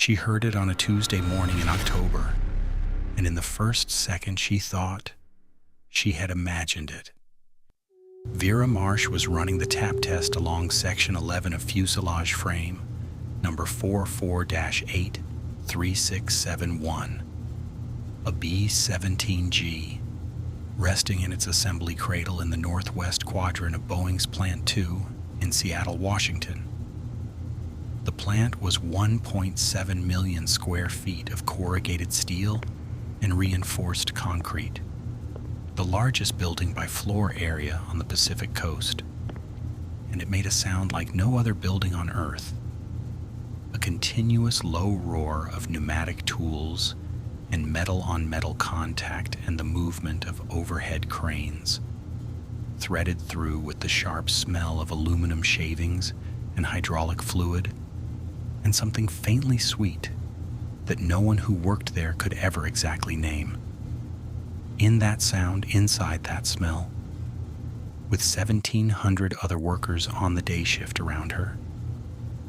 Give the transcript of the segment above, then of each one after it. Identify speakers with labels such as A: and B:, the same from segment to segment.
A: She heard it on a Tuesday morning in October, and in the first second she thought she had imagined it. Vera Marsh was running the tap test along Section 11 of fuselage frame, number 44-83671, a B-17G, resting in its assembly cradle in the northwest quadrant of Boeing's Plant 2 in Seattle, Washington. The plant was 1.7 million square feet of corrugated steel and reinforced concrete, the largest building by floor area on the Pacific coast, and it made a sound like no other building on Earth. A continuous low roar of pneumatic tools and metal-on-metal contact and the movement of overhead cranes, threaded through with the sharp smell of aluminum shavings and hydraulic fluid, and something faintly sweet that no one who worked there could ever exactly name. In that sound, inside that smell, with 1,700 other workers on the day shift around her,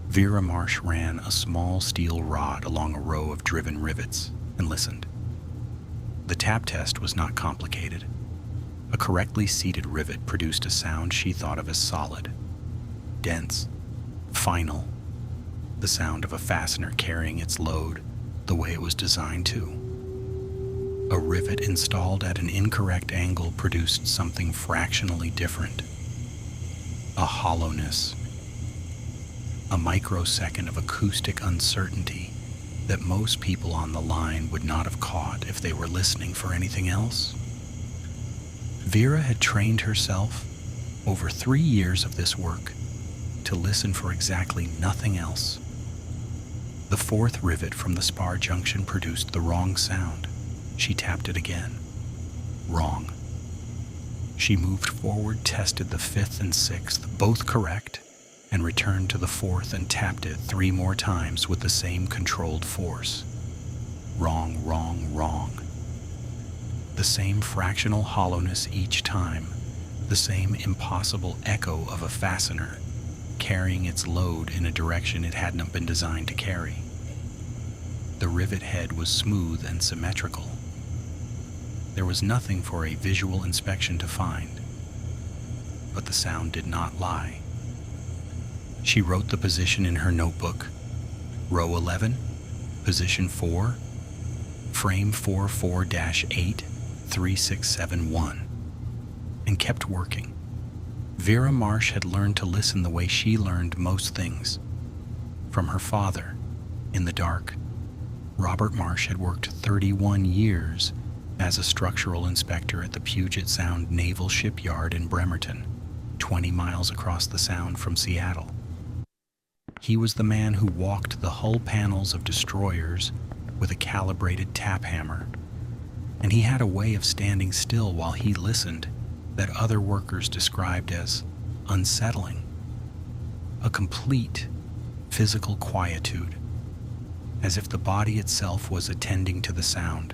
A: Vera Marsh ran a small steel rod along a row of driven rivets and listened. The tap test was not complicated. A correctly seated rivet produced a sound she thought of as solid, dense, final, the sound of a fastener carrying its load the way it was designed to. A rivet installed at an incorrect angle produced something fractionally different. A hollowness. A microsecond of acoustic uncertainty that most people on the line would not have caught if they were listening for anything else. Vera had trained herself over 3 years of this work to listen for exactly nothing else. The fourth rivet from the spar junction produced the wrong sound. She tapped it again. Wrong. She moved forward, tested the fifth and sixth, both correct, and returned to the fourth and tapped it 3 more times with the same controlled force. Wrong, wrong, wrong. The same fractional hollowness each time, the same impossible echo of a fastener carrying its load in a direction it hadn't been designed to carry. The rivet head was smooth and symmetrical. There was nothing for a visual inspection to find, but the sound did not lie. She wrote the position in her notebook: row 11, position 4, frame 44-83671, and kept working. Vera Marsh had learned to listen the way she learned most things, from her father, in the dark. Robert Marsh had worked 31 years as a structural inspector at the Puget Sound Naval Shipyard in Bremerton, 20 miles across the Sound from Seattle. He was the man who walked the hull panels of destroyers with a calibrated tap hammer, and he had a way of standing still while he listened that other workers described as unsettling, a complete physical quietude, as if the body itself was attending to the sound,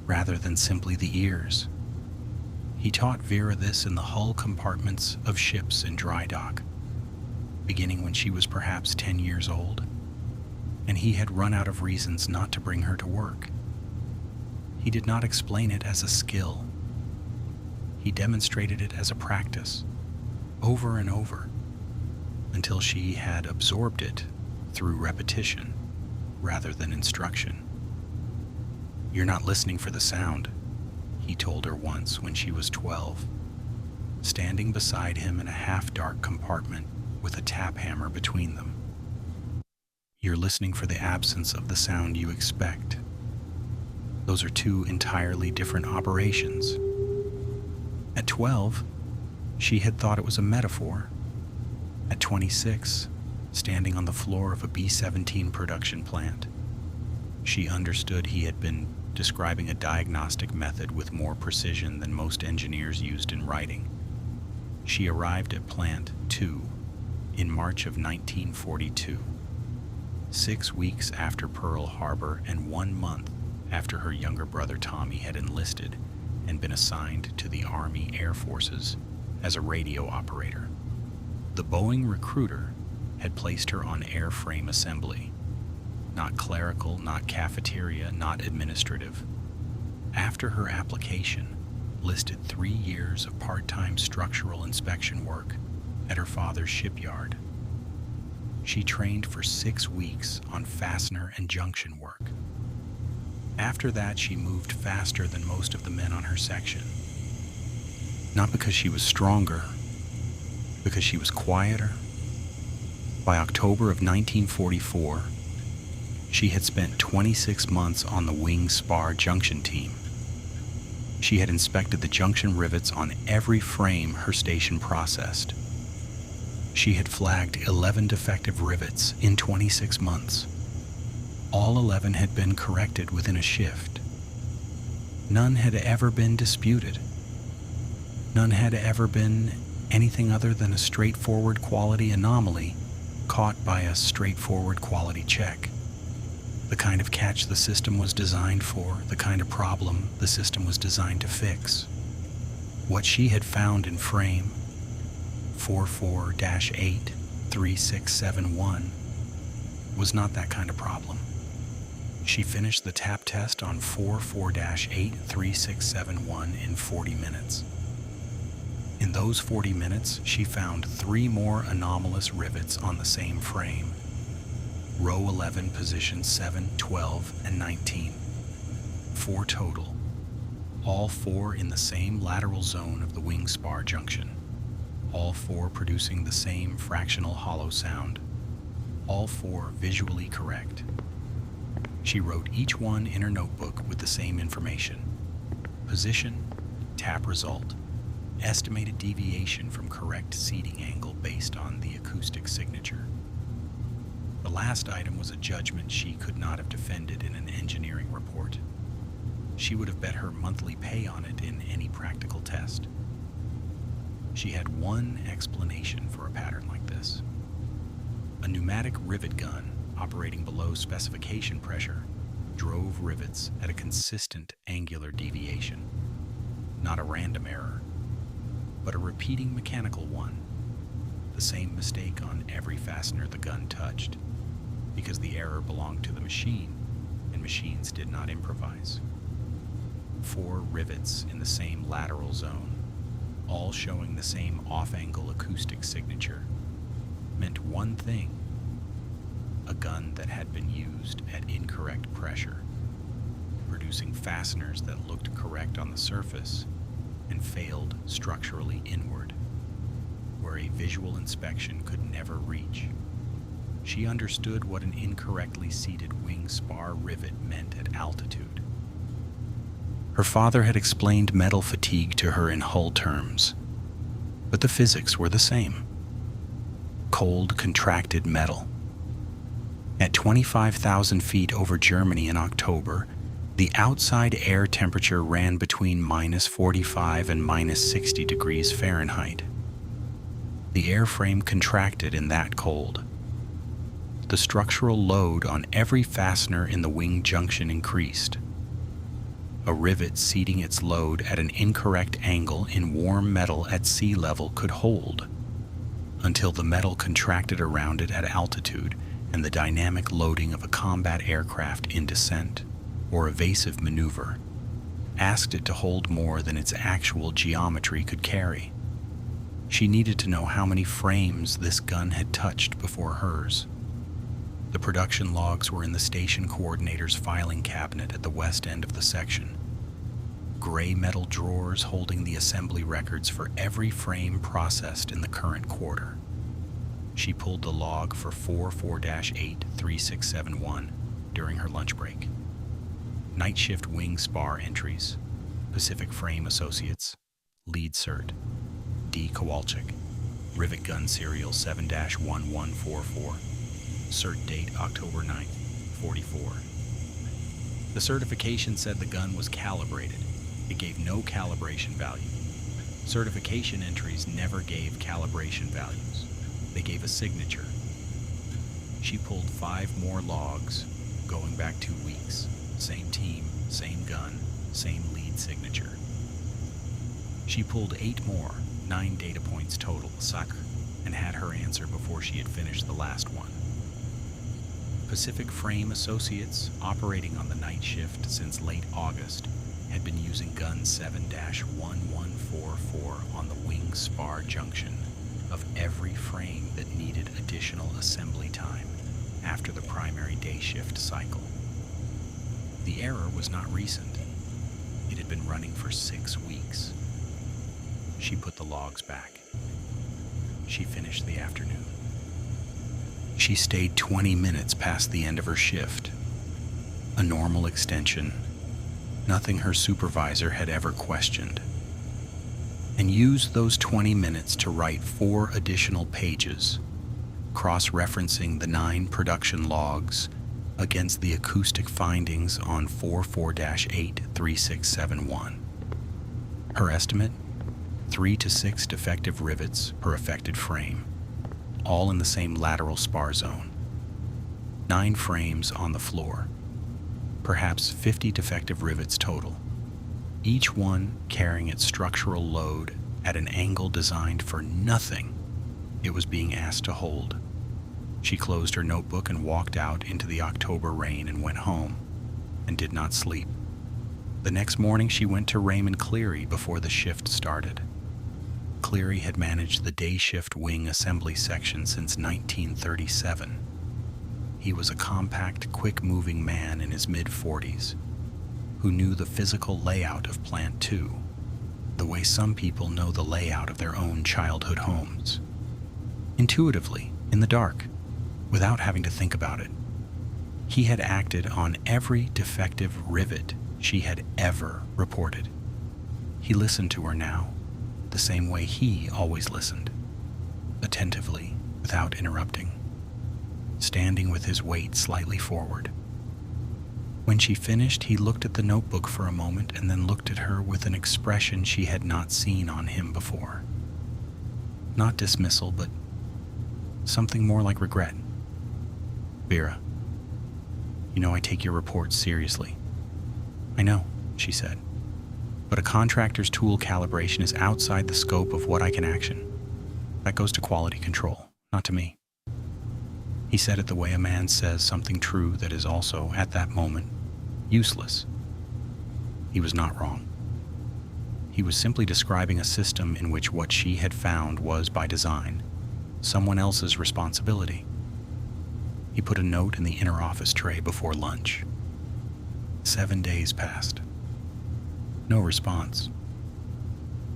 A: rather than simply the ears. He taught Vera this in the hull compartments of ships in dry dock, beginning when she was perhaps 10 years old, and he had run out of reasons not to bring her to work. He did not explain it as a skill. He demonstrated it as a practice, over and over, until she had absorbed it through repetition rather than instruction. "You're not listening for the sound," he told her once when she was 12, standing beside him in a half-dark compartment with a tap hammer between them. "You're listening for the absence of the sound you expect. Those are 2 entirely different operations." At 12, she had thought it was a metaphor. At 26, standing on the floor of a B-17 production plant, she understood he had been describing a diagnostic method with more precision than most engineers used in writing. She arrived at Plant 2 in March of 1942, 6 weeks after Pearl Harbor and 1 month after her younger brother Tommy had enlisted and been assigned to the Army Air Forces as a radio operator. The Boeing recruiter had placed her on airframe assembly, not clerical, not cafeteria, not administrative. After her application, listed 3 years of part-time structural inspection work at her father's shipyard. She trained for 6 weeks on fastener and junction work. After that, she moved faster than most of the men on her section. Not because she was stronger, because she was quieter. By October of 1944, she had spent 26 months on the wing spar junction team. She had inspected the junction rivets on every frame her station processed. She had flagged 11 defective rivets in 26 months. All 11 had been corrected within a shift. None had ever been disputed. None had ever been anything other than a straightforward quality anomaly caught by a straightforward quality check. The kind of catch the system was designed for, the kind of problem the system was designed to fix. What she had found in frame 44-83671 was not that kind of problem. She finished the tap test on 44-83671 in 40 minutes. In those 40 minutes, she found 3 more anomalous rivets on the same frame. Row 11, positions 7, 12, and 19. 4 total. All 4 in the same lateral zone of the wing spar junction. All 4 producing the same fractional hollow sound. All 4 visually correct. She wrote each one in her notebook with the same information. Position, tap result, estimated deviation from correct seating angle based on the acoustic signature. The last item was a judgment she could not have defended in an engineering report. She would have bet her monthly pay on it in any practical test. She had one explanation for a pattern like this. A pneumatic rivet gun operating below specification pressure drove rivets at a consistent angular deviation. Not a random error, but a repeating mechanical one. The same mistake on every fastener the gun touched, because the error belonged to the machine, and machines did not improvise. 4 rivets in the same lateral zone, all showing the same off-angle acoustic signature, meant one thing: a gun that had been used at incorrect pressure, producing fasteners that looked correct on the surface and failed structurally inward, where a visual inspection could never reach. She understood what an incorrectly seated wing spar rivet meant at altitude. Her father had explained metal fatigue to her in hull terms, but the physics were the same. Cold, contracted metal. At 25,000 feet over Germany in October, the outside air temperature ran between -45 and -60 degrees Fahrenheit. The airframe contracted in that cold. The structural load on every fastener in the wing junction increased. A rivet seating its load at an incorrect angle in warm metal at sea level could hold, until the metal contracted around it at altitude and the dynamic loading of a combat aircraft in descent or evasive maneuver asked it to hold more than its actual geometry could carry. She needed to know how many frames this gun had touched before hers. The production logs were in the station coordinator's filing cabinet at the west end of the section. Gray metal drawers holding the assembly records for every frame processed in the current quarter. She pulled the log for 44-83671 during her lunch break. Night shift wing spar entries: Pacific Frame Associates, lead cert, D. Kowalczyk, rivet gun serial 7-1144, cert date October 9th, 44. The certification said the gun was calibrated. It gave no calibration value. Certification entries never gave calibration values. They gave a signature. She pulled 5 more logs, going back 2 weeks. Same team, same gun, same lead signature. She pulled 8 more, 9 data points total, and had her answer before she had finished the last one. Pacific Frame Associates, operating on the night shift since late August, had been using gun 7-1144 on the wing spar junction of every frame that needed additional assembly time after the primary day shift cycle. The error was not recent. It had been running for 6 weeks. She put the logs back. She finished the afternoon. She stayed 20 minutes past the end of her shift. A normal extension, nothing her supervisor had ever questioned. And used those 20 minutes to write 4 additional pages, cross-referencing the 9 production logs against the acoustic findings on 44-83671. Her estimate? 3 to 6 defective rivets per affected frame, all in the same lateral spar zone. 9 frames on the floor, perhaps 50 defective rivets total, each one carrying its structural load at an angle designed for nothing it was being asked to hold. She closed her notebook and walked out into the October rain and went home, and did not sleep. The next morning she went to Raymond Cleary before the shift started. Cleary had managed the day shift wing assembly section since 1937. He was a compact, quick-moving man in his mid-40s who knew the physical layout of Plant 2, the way some people know the layout of their own childhood homes. Intuitively, in the dark, without having to think about it. He had acted on every defective rivet she had ever reported. He listened to her now, the same way he always listened, attentively, without interrupting, standing with his weight slightly forward. When she finished, he looked at the notebook for a moment and then looked at her with an expression she had not seen on him before. Not dismissal, but something more like regret. "Vera, you know I take your reports seriously." "I know," she said, "but a contractor's tool calibration is outside the scope of what I can action. That goes to quality control, not to me." He said it the way a man says something true that is also, at that moment, useless. He was not wrong. He was simply describing a system in which what she had found was, by design, someone else's responsibility. He put a note in the inner office tray before lunch. 7 days passed. No response.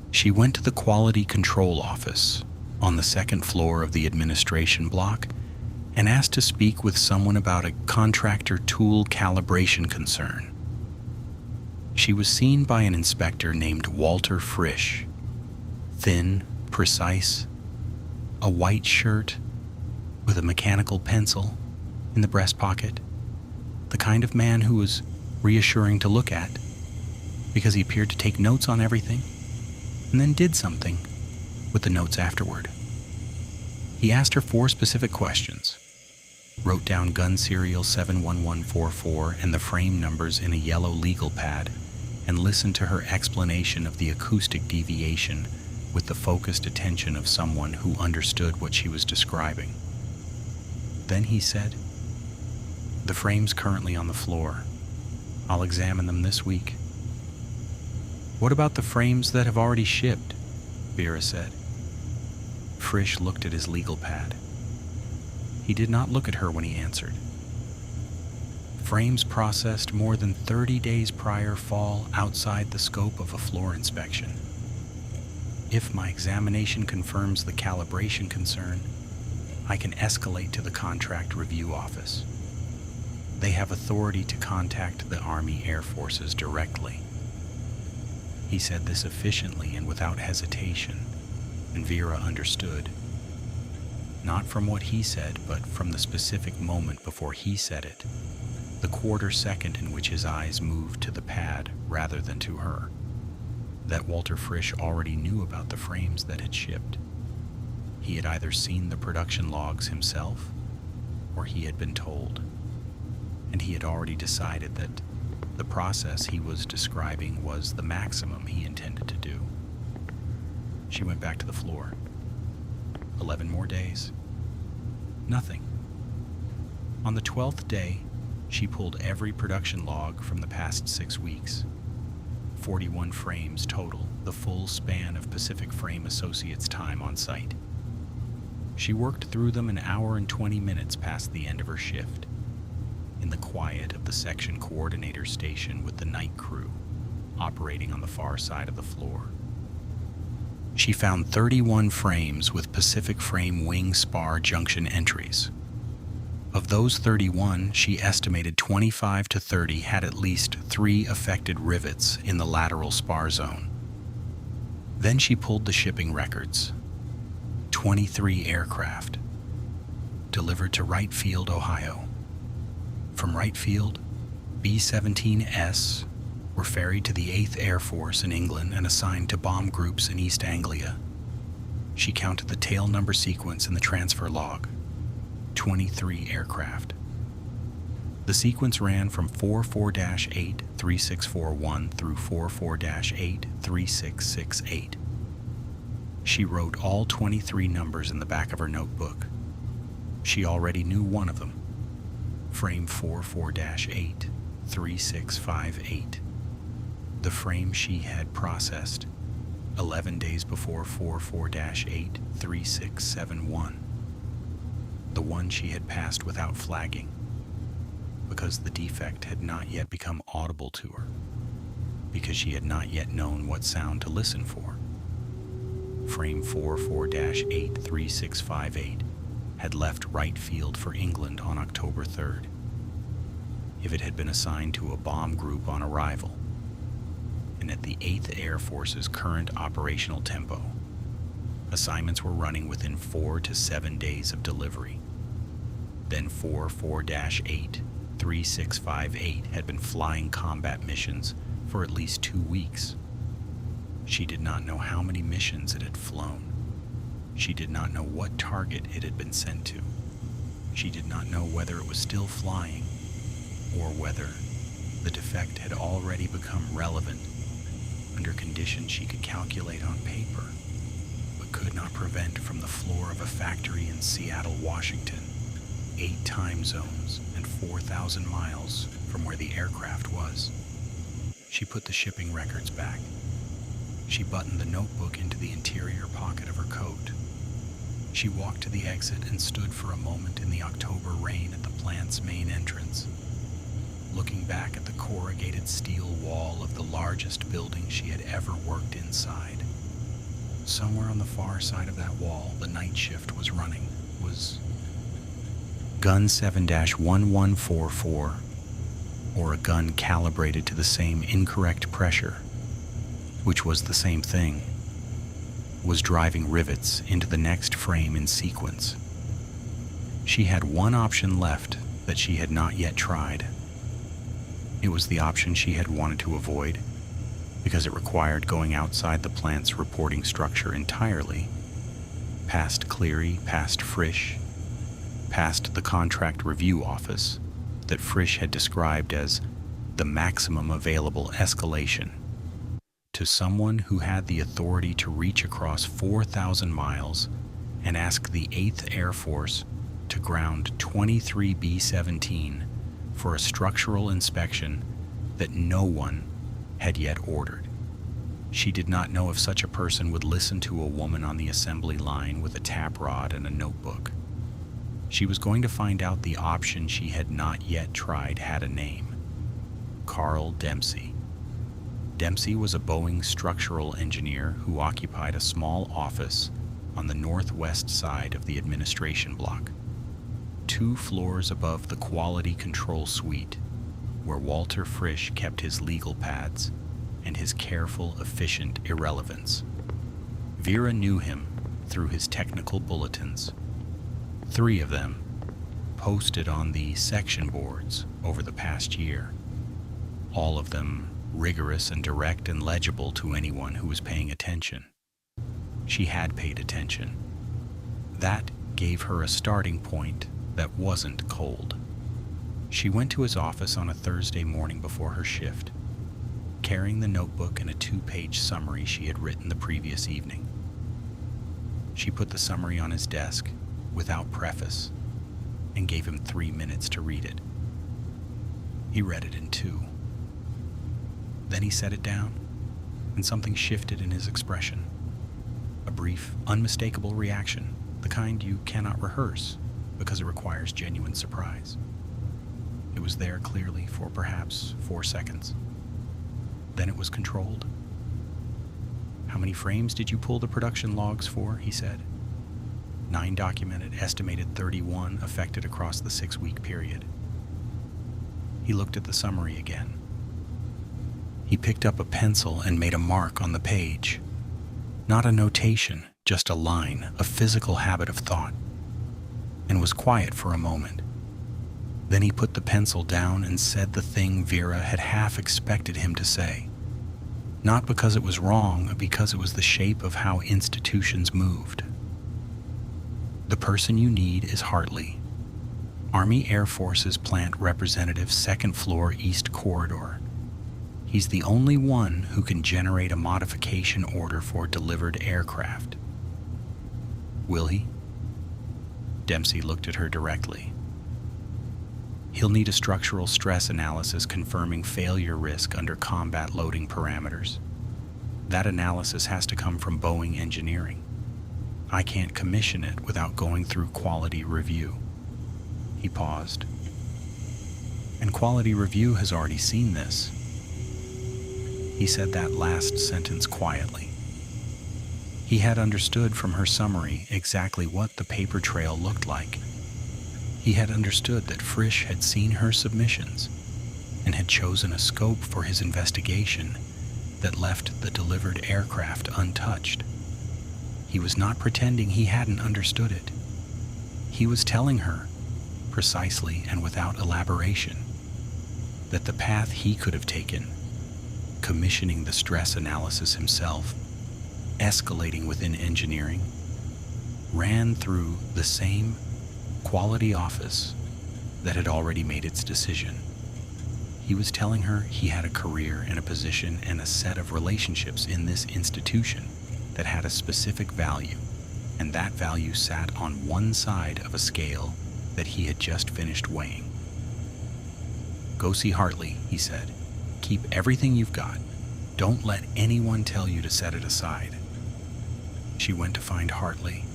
A: She went to the quality control office on the 2nd floor of the administration block and asked to speak with someone about a contractor tool calibration concern. She was seen by an inspector named Walter Frisch, thin, precise, a white shirt with a mechanical pencil in the breast pocket, the kind of man who was reassuring to look at because he appeared to take notes on everything and then did something with the notes afterward. He asked her 4 specific questions, wrote down gun serial 71144 and the frame numbers in a yellow legal pad, and listened to her explanation of the acoustic deviation with the focused attention of someone who understood what she was describing. Then he said, "The frame's currently on the floor. I'll examine them this week." "What about the frames that have already shipped?" Vera said. Frisch looked at his legal pad. He did not look at her when he answered. "Frames processed more than 30 days prior fall outside the scope of a floor inspection. If my examination confirms the calibration concern, I can escalate to the contract review office. They have authority to contact the Army Air Forces directly." He said this efficiently and without hesitation, and Vera understood. Not from what he said, but from the specific moment before he said it, the quarter second in which his eyes moved to the pad rather than to her, that Walter Frisch already knew about the frames that had shipped. He had either seen the production logs himself, or he had been told. And he had already decided that the process he was describing was the maximum he intended to do. She went back to the floor. 11 more days. Nothing. On the 12th day, she pulled every production log from the past 6 weeks. 41 frames total, the full span of Pacific Frame Associates' time on site. She worked through them an hour and 20 minutes past the end of her shift, in the quiet of the section coordinator station with the night crew, operating on the far side of the floor. She found 31 frames with Pacific Frame wing spar junction entries. Of those 31, she estimated 25 to 30 had at least 3 affected rivets in the lateral spar zone. Then she pulled the shipping records. 23 aircraft, delivered to Wright Field, Ohio. From Wright Field, B-17S were ferried to the 8th Air Force in England and assigned to bomb groups in East Anglia. She counted the tail number sequence in the transfer log. 23 aircraft. The sequence ran from 44-83641 through 44-83668. She wrote all 23 numbers in the back of her notebook. She already knew one of them. Frame 44-83658. The frame she had processed 11 days before 44-83671. The one she had passed without flagging, because the defect had not yet become audible to her, because she had not yet known what sound to listen for. Frame 44-83658 had left Wright Field for England on October 3rd. If it had been assigned to a bomb group on arrival, and at the 8th Air Force's current operational tempo, assignments were running within 4 to 7 days of delivery. Then 44-83658 had been flying combat missions for at least 2 weeks. She did not know how many missions it had flown. She did not know what target it had been sent to. She did not know whether it was still flying, or whether the defect had already become relevant under conditions she could calculate on paper, but could not prevent from the floor of a factory in Seattle, Washington, 8 time zones and 4,000 miles from where the aircraft was. She put the shipping records back. She buttoned the notebook into the interior pocket of her coat. She walked to the exit and stood for a moment in the October rain at the plant's main entrance, looking back at the corrugated steel wall of the largest building she had ever worked inside. Somewhere on the far side of that wall, the night shift was running, was gun 7-1144, or a gun calibrated to the same incorrect pressure, which was the same thing, was driving rivets into the next frame in sequence. She had one option left that she had not yet tried. It was the option she had wanted to avoid, because it required going outside the plant's reporting structure entirely, past Cleary, past Frisch, past the contract review office that Frisch had described as the maximum available escalation, to someone who had the authority to reach across 4,000 miles and ask the 8th Air Force to ground 23 B-17 for a structural inspection that no one had yet ordered. She did not know if such a person would listen to a woman on the assembly line with a tap rod and a notebook. She was going to find out the option she had not yet tried had a name: Carl Dempsey. Dempsey was a Boeing structural engineer who occupied a small office on the northwest side of the administration block, 2 floors above the quality control suite, where Walter Frisch kept his legal pads and his careful, efficient irrelevance. Vera knew him through his technical bulletins, 3 of them posted on the section boards over the past year, all of them rigorous and direct and legible to anyone who was paying attention. She had paid attention. That gave her a starting point that wasn't cold. She went to his office on a Thursday morning before her shift, carrying the notebook and a 2-page summary she had written the previous evening. She put the summary on his desk without preface, and gave him 3 minutes to read it. He read it in 2. Then he set it down, and something shifted in his expression. A brief, unmistakable reaction, the kind you cannot rehearse because it requires genuine surprise. It was there clearly for perhaps 4 seconds. Then it was controlled. "How many frames did you pull the production logs for?" he said. 9 documented, estimated 31 affected across the 6-week period. He looked at the summary again. He picked up a pencil and made a mark on the page. Not a notation, just a line, a physical habit of thought, and was quiet for a moment. Then he put the pencil down and said the thing Vera had half expected him to say. Not because it was wrong, but because it was the shape of how institutions moved. "The person you need is Hartley, Army Air Forces Plant Representative, 2nd floor, East Corridor. He's the only one who can generate a modification order for delivered aircraft." "Will he?" Dempsey looked at her directly. "He'll need a structural stress analysis confirming failure risk under combat loading parameters. That analysis has to come from Boeing Engineering. I can't commission it without going through quality review." He paused. "And quality review has already seen this." He said that last sentence quietly. He had understood from her summary exactly what the paper trail looked like. He had understood that Frisch had seen her submissions and had chosen a scope for his investigation that left the delivered aircraft untouched. He was not pretending he hadn't understood it. He was telling her, precisely and without elaboration, that the path he could have taken, commissioning the stress analysis himself, escalating within engineering, ran through the same quality office that had already made its decision. He was telling her he had a career and a position and a set of relationships in this institution that had a specific value, and that value sat on one side of a scale that he had just finished weighing. "Go see Hartley," he said. "Keep everything you've got. Don't let anyone tell you to set it aside." She went to find Hartley.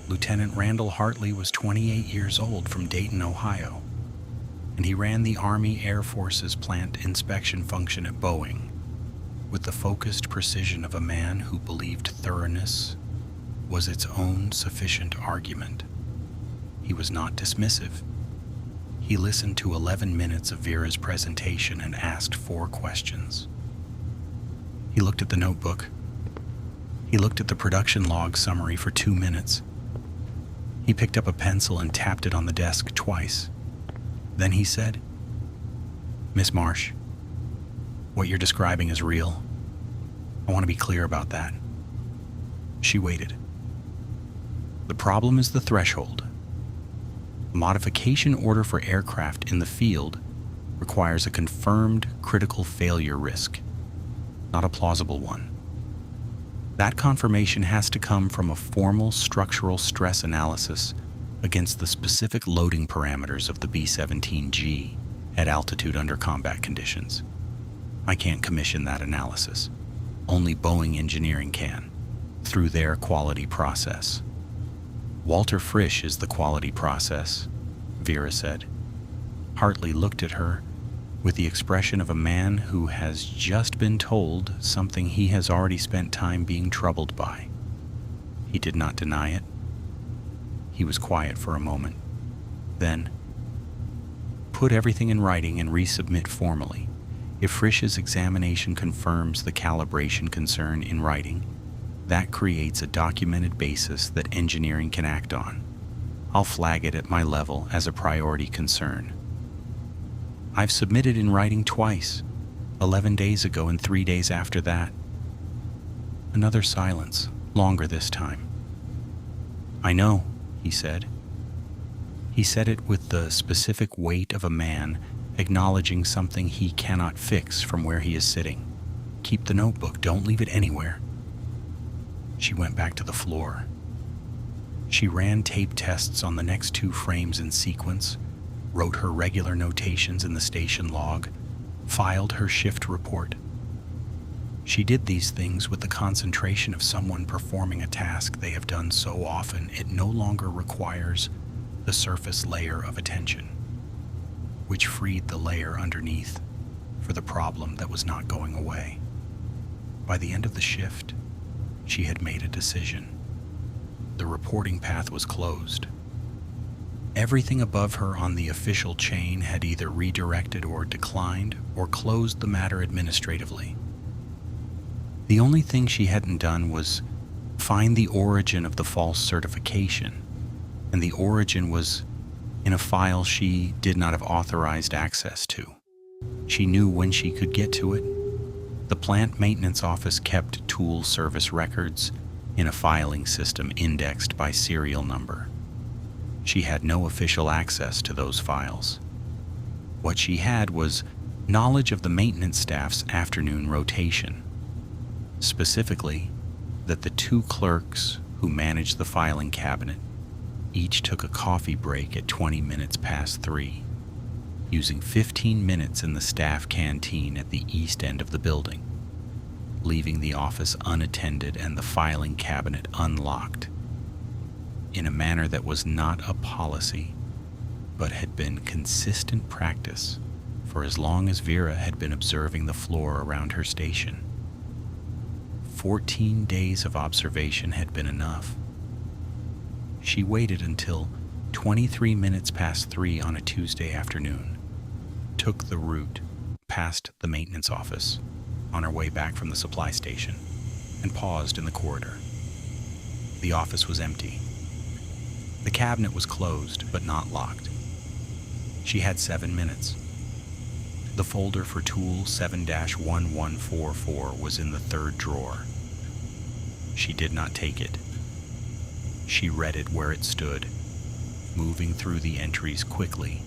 A: Lieutenant Randall Hartley was 28 years old, from Dayton, Ohio, and he ran the Army Air Forces plant inspection function at Boeing with the focused precision of a man who believed thoroughness was its own sufficient argument. He was not dismissive. He listened to 11 minutes of Vera's presentation and asked 4 questions. He looked at the notebook. He looked at the production log summary for 2 minutes. He picked up a pencil and tapped it on the desk twice. Then he said, "Miss Marsh, what you're describing is real. I want to be clear about that." She waited. "The problem is the threshold. A modification order for aircraft in the field requires a confirmed critical failure risk, not a plausible one. That confirmation has to come from a formal structural stress analysis against the specific loading parameters of the B-17G at altitude under combat conditions. I can't commission that analysis. Only Boeing Engineering can, through their quality process." "Walter Frisch is the quality process," Vera said. Hartley looked at her with the expression of a man who has just been told something he has already spent time being troubled by. He did not deny it. He was quiet for a moment. Then, "Put everything in writing and resubmit formally. If Frisch's examination confirms the calibration concern in writing, that creates a documented basis that engineering can act on. I'll flag it at my level as a priority concern. I've submitted in writing twice, 11 days ago and 3 days after that." Another silence, longer this time. "I know," he said. He said it with the specific weight of a man acknowledging something he cannot fix from where he is sitting. "Keep the notebook, don't leave it anywhere." She went back to the floor. She ran tape tests on the next 2 frames in sequence, wrote her regular notations in the station log, filed her shift report. She did these things with the concentration of someone performing a task they have done so often it no longer requires the surface layer of attention, which freed the layer underneath for the problem that was not going away. By the end of the shift, she had made a decision. The reporting path was closed. Everything above her on the official chain had either redirected or declined or closed the matter administratively. The only thing she hadn't done was find the origin of the false certification, and the origin was in a file she did not have authorized access to. She knew when she could get to it. The plant maintenance office kept tool service records in a filing system indexed by serial number. She had no official access to those files. What she had was knowledge of the maintenance staff's afternoon rotation. Specifically, that the 2 clerks who managed the filing cabinet each took a coffee break at 20 minutes past 3, using 15 minutes in the staff canteen at the east end of the building, leaving the office unattended and the filing cabinet unlocked, in a manner that was not a policy, but had been consistent practice for as long as Vera had been observing the floor around her station. 14 days of observation had been enough. She waited until 23 minutes past 3 on a Tuesday afternoon, took the route past the maintenance office on her way back from the supply station, and paused in the corridor. The office was empty. The cabinet was closed but not locked. She had 7 minutes. The folder for tool 7-1144 was in the 3rd drawer. She did not take it. She read it where it stood, moving through the entries quickly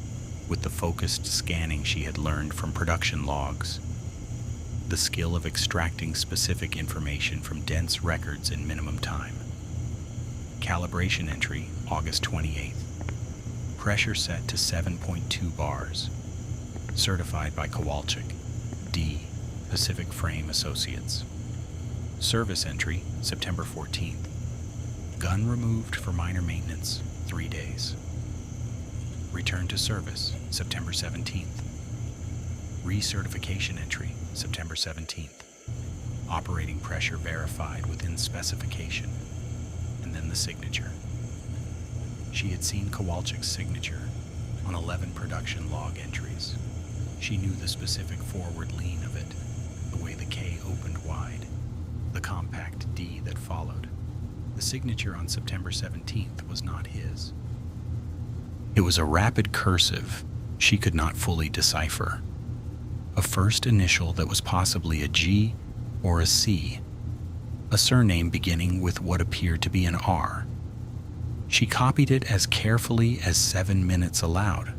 A: with the focused scanning she had learned from production logs, the skill of extracting specific information from dense records in minimum time. Calibration entry, August 28th. Pressure set to 7.2 bars. Certified by Kowalczyk, D, Pacific Frame Associates. Service entry, September 14th. Gun removed for minor maintenance, 3 days. Return to service, September 17th. Recertification entry, September 17th. Operating pressure verified within specification. And then the signature. She had seen Kowalczyk's signature on 11 production log entries. She knew the specific forward lean of it, the way the K opened wide, the compact D that followed. The signature on September 17th was not his. It was a rapid cursive she could not fully decipher. A first initial that was possibly a G or a C, a surname beginning with what appeared to be an R. She copied it as carefully as 7 minutes allowed,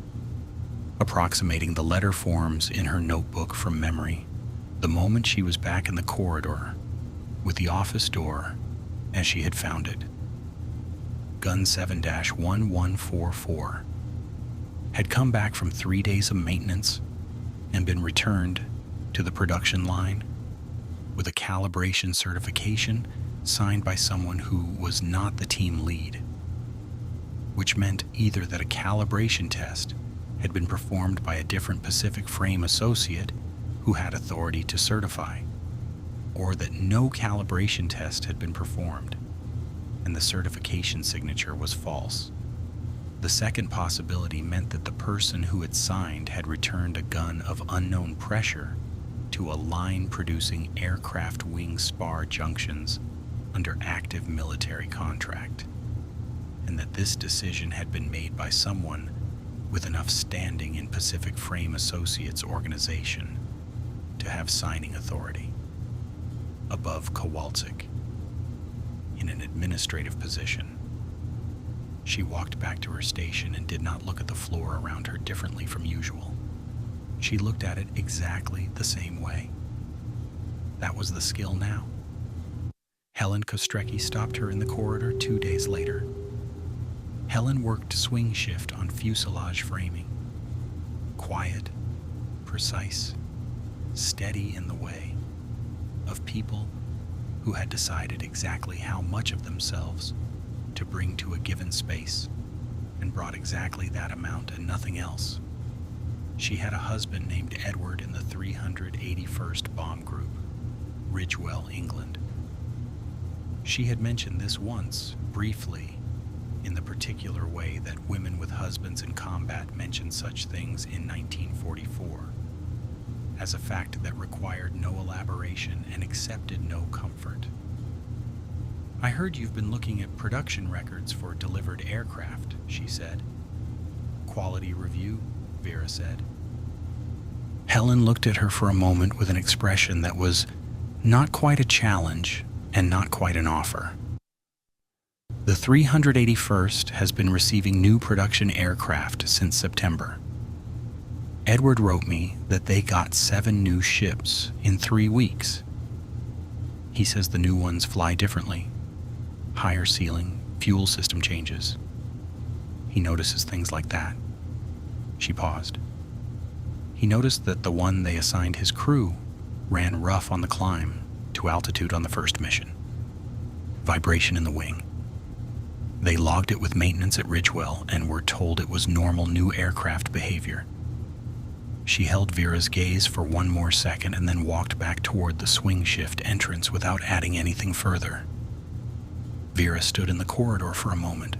A: approximating the letter forms in her notebook from memory the moment she was back in the corridor with the office door as she had found it. Gun 7-1144 had come back from 3 days of maintenance and been returned to the production line with a calibration certification signed by someone who was not the team lead, which meant either that a calibration test had been performed by a different Pacific Frame associate who had authority to certify, or that no calibration test had been performed and the certification signature was false. The second possibility meant that the person who had signed had returned a gun of unknown pressure to a line producing aircraft wing spar junctions under active military contract, and that this decision had been made by someone with enough standing in Pacific Frame Associates organization to have signing authority, above Kowalczyk, in an administrative position. She walked back to her station and did not look at the floor around her differently from usual. She looked at it exactly the same way. That was the skill now. Helen Kostrecki stopped her in the corridor 2 days later. Helen worked swing shift on fuselage framing. Quiet, precise, steady in the way of people who had decided exactly how much of themselves to bring to a given space and brought exactly that amount and nothing else. She had a husband named Edward in the 381st Bomb Group, Ridgewell, England. She had mentioned this once, briefly, in the particular way that women with husbands in combat mentioned such things in 1944, as a fact that required no elaboration and accepted no comfort. "I heard you've been looking at production records for delivered aircraft," she said. "Quality review," Vera said. Helen looked at her for a moment with an expression that was not quite a challenge and not quite an offer. "The 381st has been receiving new production aircraft since September. Edward wrote me that they got 7 new ships in 3 weeks. He says the new ones fly differently. Higher ceiling, fuel system changes. He notices things like that." She paused. He noticed that the one they assigned his crew ran rough on the climb to altitude on the first mission. Vibration in the wing. They logged it with maintenance at Ridgewell and were told it was normal new aircraft behavior. She held Vera's gaze for one more second and then walked back toward the swing shift entrance without adding anything further. Vera stood in the corridor for a moment.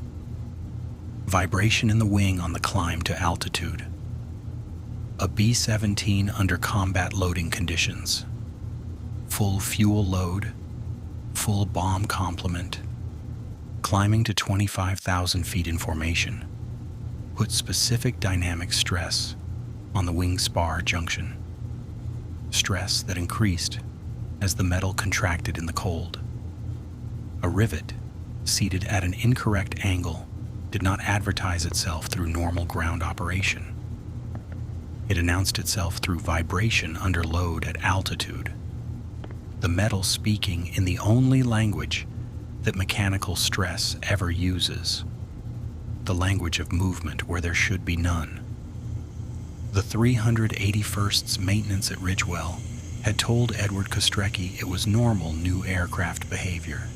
A: Vibration in the wing on the climb to altitude. A B-17 under combat loading conditions. Full fuel load, full bomb complement. Climbing to 25,000 feet in formation. Put specific dynamic stress on the wing spar junction. Stress that increased as the metal contracted in the cold. A rivet, seated at an incorrect angle, did not advertise itself through normal ground operation. It announced itself through vibration under load at altitude. The metal speaking in the only language that mechanical stress ever uses. The language of movement where there should be none. The 381st's maintenance at Ridgewell had told Edward Kostrecki it was normal new aircraft behavior.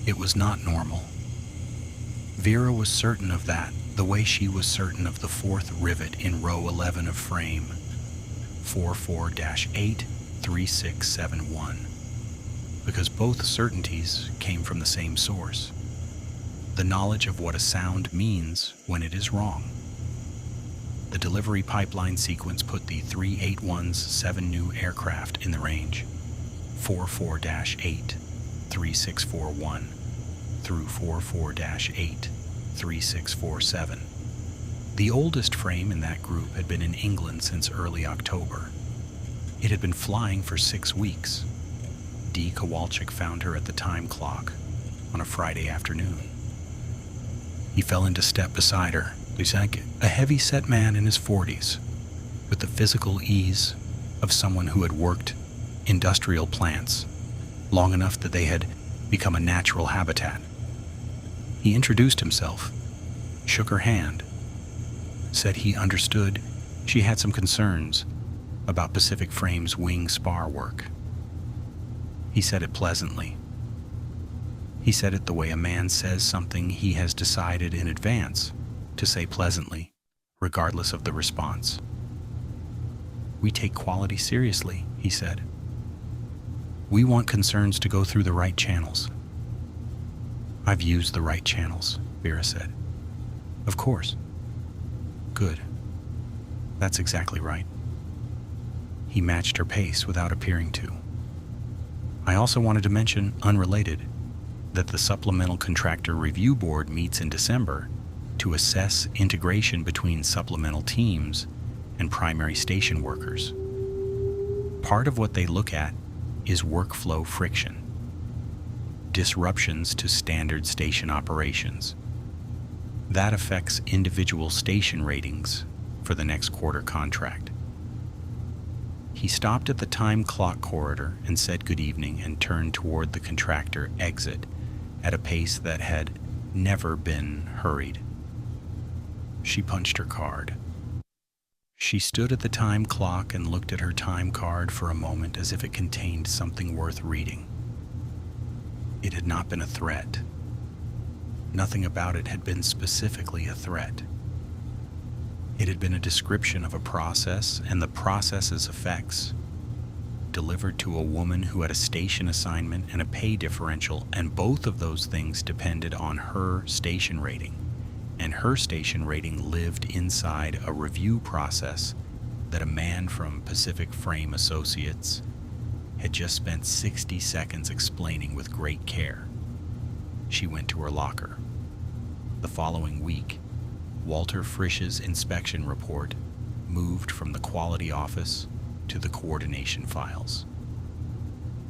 A: It was not normal. Vera was certain of that, the way she was certain of the 4th rivet in row 11 of frame 44-83671, because both certainties came from the same source: the knowledge of what a sound means when it is wrong. The delivery pipeline sequence put the 381's 7 new aircraft in the range 44-83641 through 44-83647. The oldest frame in that group had been in England since early October. It had been flying for 6 weeks. D. Kowalczyk found her at the time clock on a Friday afternoon. He fell into step beside her, Lysak, a heavy-set man in his 40s, with the physical ease of someone who had worked industrial plants long enough that they had become a natural habitat. He introduced himself, shook her hand, said he understood she had some concerns about Pacific Frame's wing spar work. He said it pleasantly. He said it the way a man says something he has decided in advance to say pleasantly, regardless of the response. "We take quality seriously," he said. "We want concerns to go through the right channels." "I've used the right channels," Vera said. "Of course." "Good. That's exactly right." He matched her pace without appearing to. "I also wanted to mention, unrelated, that the Supplemental Contractor Review Board meets in December to assess integration between supplemental teams and primary station workers. Part of what they look at is workflow friction, disruptions to standard station operations. That affects individual station ratings for the next quarter contract. He stopped at the time clock corridor and said good evening and turned toward the contractor exit at a pace that had never been hurried. She punched her card. She stood at the time clock and looked at her time card for a moment as if it contained something worth reading. It had not been a threat. Nothing about it had been specifically a threat. It had been a description of a process and the process's effects, delivered to a woman who had a station assignment and a pay differential, and both of those things depended on her station rating. And her station rating lived inside a review process that a man from Pacific Frame Associates had just spent 60 seconds explaining with great care. She went to her locker. The following week, Walter Frisch's inspection report moved from the quality office to the coordination files.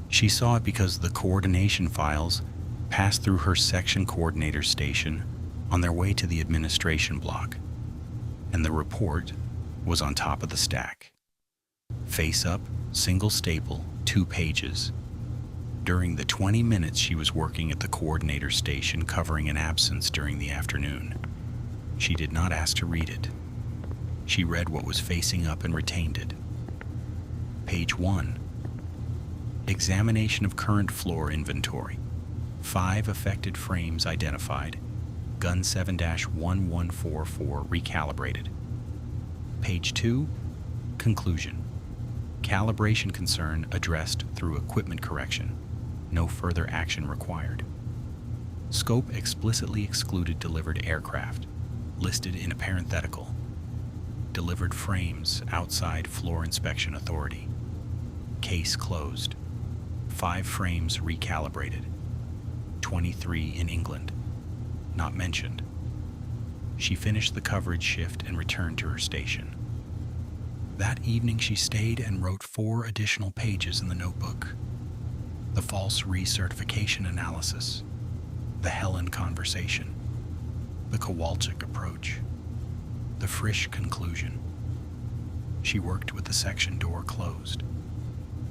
A: She saw it because the coordination files passed through her section coordinator station on their way to the administration block, and the report was on top of the stack. Face up, single staple, 2 pages. During the 20 minutes she was working at the coordinator station covering an absence during the afternoon, she did not ask to read it. She read what was facing up and retained it. Page 1. Examination of current floor inventory. 5 affected frames identified. Gun 7-1144 recalibrated. Page 2. Conclusion. Calibration concern addressed through equipment correction. No further action required. Scope explicitly excluded delivered aircraft, listed in a parenthetical. Delivered frames outside floor inspection authority. Case closed. 5 frames recalibrated. 23 in England. Not mentioned. She finished the coverage shift and returned to her station. That evening she stayed and wrote 4 additional pages in the notebook. The false recertification analysis, the Helen conversation, the Kowalczyk approach, the Frisch conclusion. She worked with the section door closed,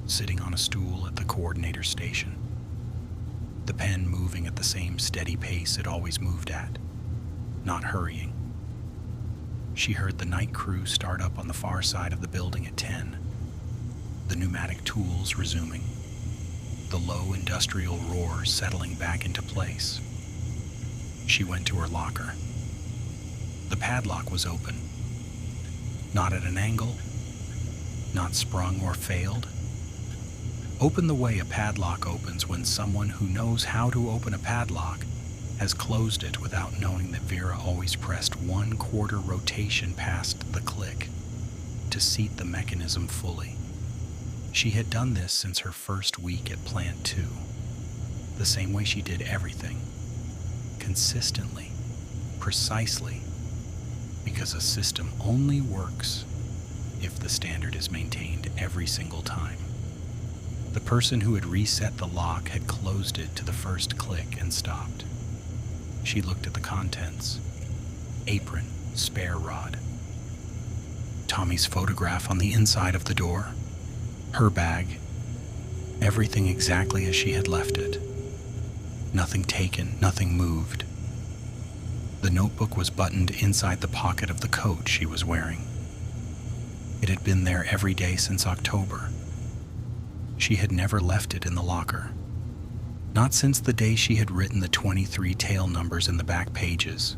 A: sitting on a stool at the coordinator station, the pen moving at the same steady pace it always moved at, not hurrying. She heard the night crew start up on the far side of the building at 10, the pneumatic tools resuming, the low industrial roar settling back into place. She went to her locker. The padlock was open, not at an angle, not sprung or failed. Open the way a padlock opens when someone who knows how to open a padlock has closed it without knowing that Vera always pressed 1/4 rotation past the click to seat the mechanism fully. She had done this since her first week at Plant 2, the same way she did everything, consistently, precisely, because a system only works if the standard is maintained every single time. The person who had reset the lock had closed it to the first click and stopped. She looked at the contents. Apron, spare rod. Tommy's photograph on the inside of the door. Her bag. Everything exactly as she had left it. Nothing taken, nothing moved. The notebook was buttoned inside the pocket of the coat she was wearing. It had been there every day since October. She had never left it in the locker. Not since the day she had written the 23 tail numbers in the back pages.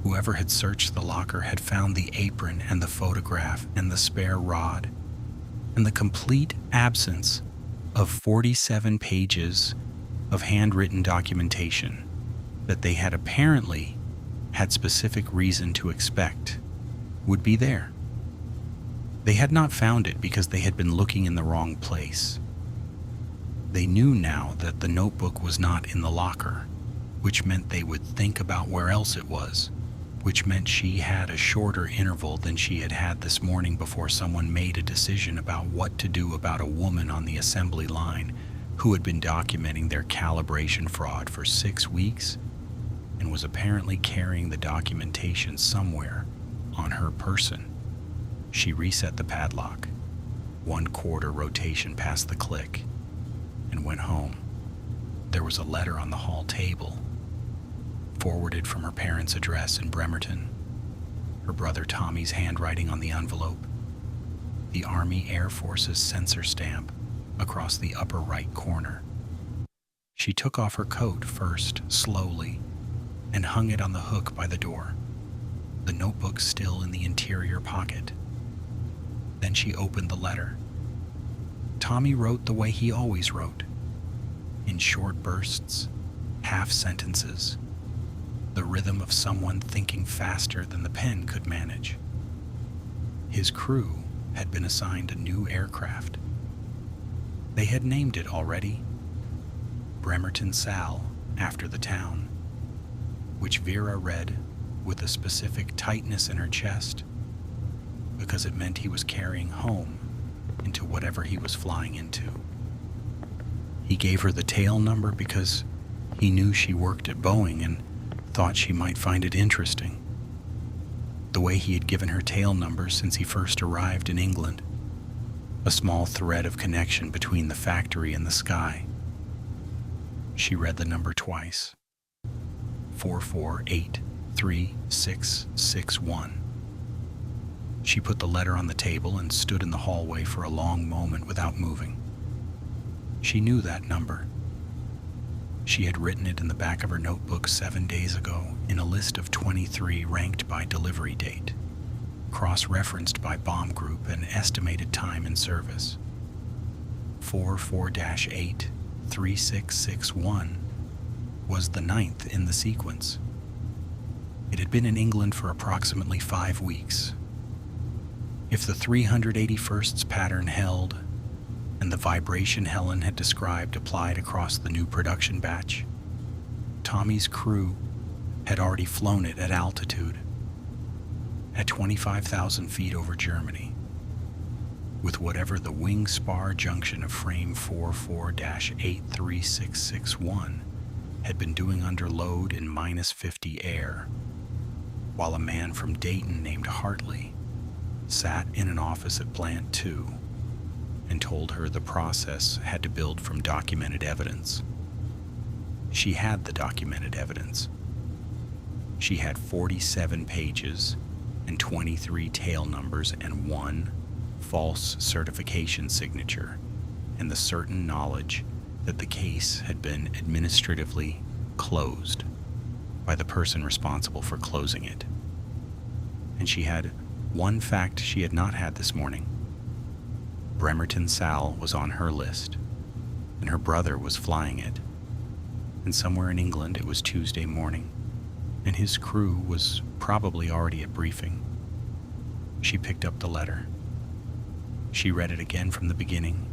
A: Whoever had searched the locker had found the apron and the photograph and the spare rod, and the complete absence of 47 pages of handwritten documentation that they had apparently had specific reason to expect would be there. They had not found it because they had been looking in the wrong place. They knew now that the notebook was not in the locker, which meant they would think about where else it was, which meant she had a shorter interval than she had had this morning before someone made a decision about what to do about a woman on the assembly line who had been documenting their calibration fraud for 6 weeks and was apparently carrying the documentation somewhere on her person. She reset the padlock, 1/4 rotation past the click, and went home. There was a letter on the hall table, forwarded from her parents' address in Bremerton. her brother Tommy's handwriting on the envelope, the Army Air Force's censor stamp across the upper right corner. She took off her coat first, slowly, and hung it on the hook by the door, the notebook still in the interior pocket. Then she opened the letter. Tommy wrote the way he always wrote, in short bursts, half sentences, the rhythm of someone thinking faster than the pen could manage. His crew had been assigned a new aircraft. They had named it already, Bremerton Sal, after the town, which Vera read with a specific tightness in her chest because it meant he was carrying home into whatever he was flying into. He gave her the tail number because he knew she worked at Boeing and thought she might find it interesting, the way he had given her tail number since he first arrived in England, a small thread of connection between the factory and the sky. She read the number twice. 44836661. She put the letter on the table and stood in the hallway for a long moment without moving. She knew that number. She had written it in the back of her notebook 7 days ago in a list of 23 ranked by delivery date, cross-referenced by bomb group and estimated time in service. 44-83661 was the 9th in the sequence. It had been in England for approximately 5 weeks. If the 381st's pattern held, and the vibration Helen had described applied across the new production batch, Tommy's crew had already flown it at altitude, at 25,000 feet over Germany, with whatever the wing spar junction of frame 44-83661 had been doing under load in -50 air, while a man from Dayton named Hartley sat in an office at Plant 2 and told her the process had to build from documented evidence. She had the documented evidence. She had 47 pages and 23 tail numbers and 1 false certification signature, and the certain knowledge that the case had been administratively closed by the person responsible for closing it. And she had one fact she had not had this morning. Bremerton Sal was on her list, and her brother was flying it. And somewhere in England it was Tuesday morning, and his crew was probably already at briefing. She picked up the letter. She read it again from the beginning.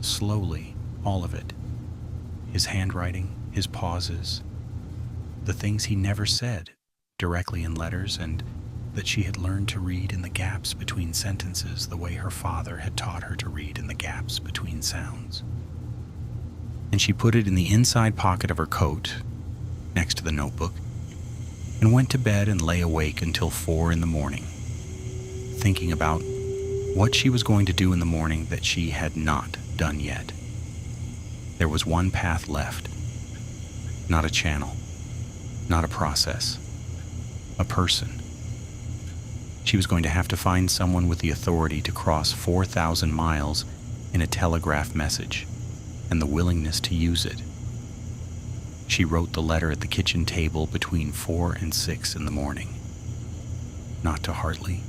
A: Slowly, all of it. His handwriting, his pauses, the things he never said directly in letters, and that she had learned to read in the gaps between sentences the way her father had taught her to read in the gaps between sounds. And she put it in the inside pocket of her coat, next to the notebook, and went to bed and lay awake until 4 in the morning, thinking about what she was going to do in the morning that she had not done yet. There was one path left, not a channel, not a process, a person. She was going to have to find someone with the authority to cross 4,000 miles in a telegraph message and the willingness to use it. She wrote the letter at the kitchen table between 4 and 6 in the morning. Not to Hartley,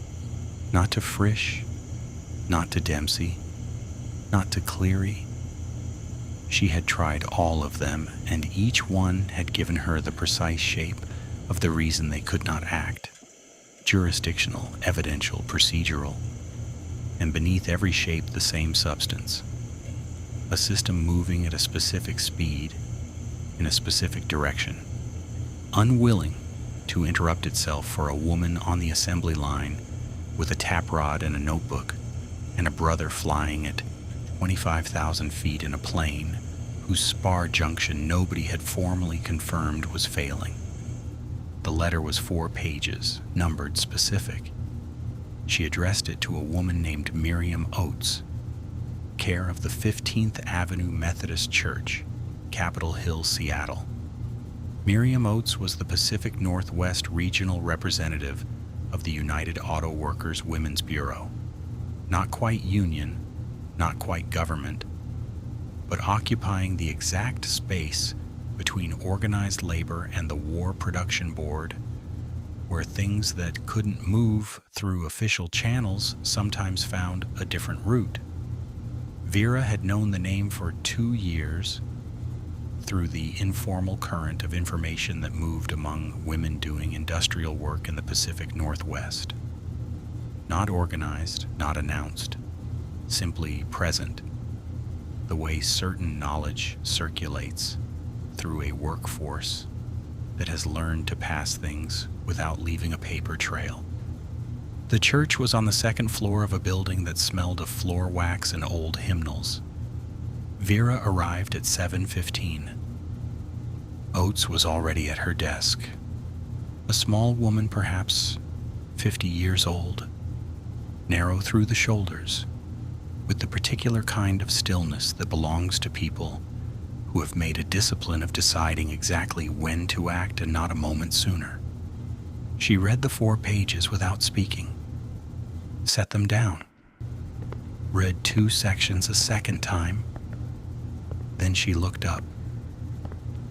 A: not to Frisch, not to Dempsey, not to Cleary. She had tried all of them, and each one had given her the precise shape of the reason they could not act. Jurisdictional, evidential, procedural, and beneath every shape the same substance. A system moving at a specific speed, in a specific direction, unwilling to interrupt itself for a woman on the assembly line with a taprod and a notebook, and a brother flying at 25,000 feet in a plane whose spar junction nobody had formally confirmed was failing. The letter was 4 pages, numbered specific. She addressed it to a woman named Miriam Oates, care of the 15th Avenue Methodist Church, Capitol Hill, Seattle. Miriam Oates was the Pacific Northwest Regional Representative of the United Auto Workers Women's Bureau. Not quite union, not quite government, but occupying the exact space between organized labor and the War Production Board, where things that couldn't move through official channels sometimes found a different route. Vera had known the name for 2 years through the informal current of information that moved among women doing industrial work in the Pacific Northwest. Not organized, not announced, simply present, the way certain knowledge circulates through a workforce that has learned to pass things without leaving a paper trail. The church was on the second floor of a building that smelled of floor wax and old hymnals. Vera arrived at 7:15. Oates was already at her desk. A small woman, perhaps 50 years old, narrow through the shoulders, with the particular kind of stillness that belongs to people who have made a discipline of deciding exactly when to act and not a moment sooner. She read the 4 pages without speaking, set them down, read 2 sections a second time, then she looked up.